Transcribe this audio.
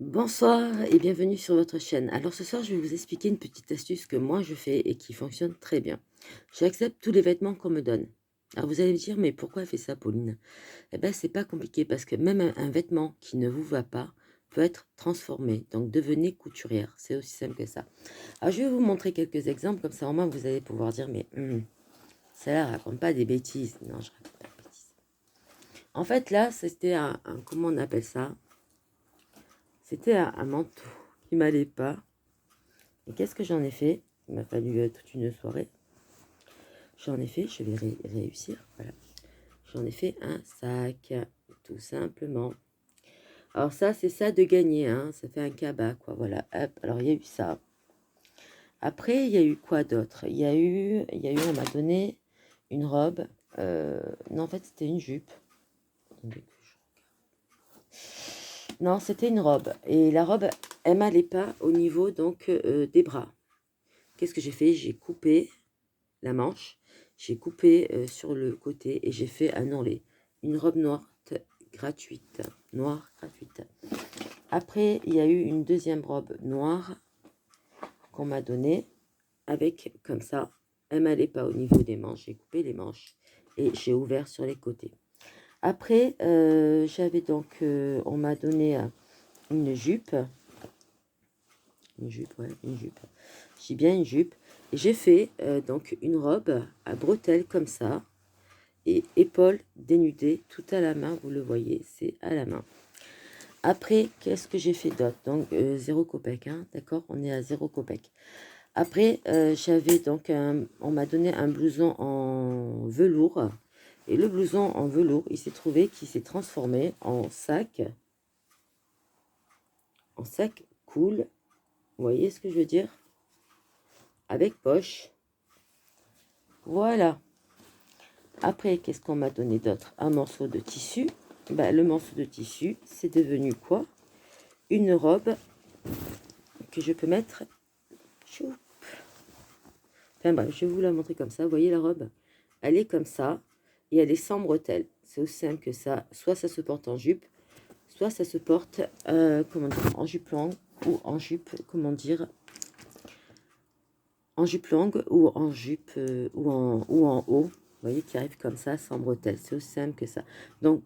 Bonsoir et bienvenue sur votre chaîne. Alors ce soir, je vais vous expliquer une petite astuce que moi je fais et qui fonctionne très bien. J'accepte tous les vêtements qu'on me donne. Alors vous allez me dire, mais pourquoi elle fait ça, Pauline? Eh bien, c'est pas compliqué parce que même un vêtement qui ne vous va pas peut être transformé. Donc devenez couturière. C'est aussi simple que ça. Alors je vais vous montrer quelques exemples, comme ça au moins vous allez pouvoir dire, mais celle-là raconte pas des bêtises. Non, je raconte pas de bêtises. En fait, là, c'était comment on appelle ça? C'était un manteau qui m'allait pas. Et qu'est-ce que j'en ai fait? Il m'a fallu toute une soirée. J'en ai fait, je vais réussir. Voilà. J'en ai fait un sac, tout simplement. Alors ça, c'est ça de gagner, hein. Ça fait un cabas, quoi. Voilà. Hop. Alors il y a eu ça. Après, il y a eu quoi d'autre? On m'a donné une robe. Non, en fait, c'était une jupe. Non, c'était une robe. Et la robe, elle m'allait pas au niveau donc des bras. Qu'est-ce que j'ai fait? J'ai coupé la manche, j'ai coupé sur le côté et j'ai fait un ourlet. Une robe noire gratuite. Noire gratuite. Après, il y a eu une deuxième robe noire qu'on m'a donnée avec comme ça. Elle m'allait pas au niveau des manches. J'ai coupé les manches et j'ai ouvert sur les côtés. Après, j'avais donc, on m'a donné une jupe. Une jupe, ouais, une jupe. J'ai bien une jupe. Et j'ai fait donc une robe à bretelles comme ça. Et épaules dénudées, tout à la main, vous le voyez, c'est à la main. Après, qu'est-ce que j'ai fait d'autre? Donc, 0 copec, hein, d'accord? On est à 0 copec. Après, j'avais donc on m'a donné un blouson en velours. Et le blouson en velours, il s'est trouvé qu'il s'est transformé en sac. En sac cool. Vous voyez ce que je veux dire? Avec poche. Voilà. Après, qu'est-ce qu'on m'a donné d'autre? Un morceau de tissu. Ben, le morceau de tissu, c'est devenu quoi? Une robe que je peux mettre. Chou. Enfin bref, je vais vous la montrer comme ça. Vous voyez la robe? Elle est comme ça et elle est sans bretelles. C'est aussi simple que ça. Soit ça se porte en jupe, soit ça se porte comment dire, en jupe longue ou en jupe, comment dire, en jupe longue ou en jupe ou en haut. Vous voyez qui arrive comme ça sans bretelles. C'est aussi simple que ça. Donc,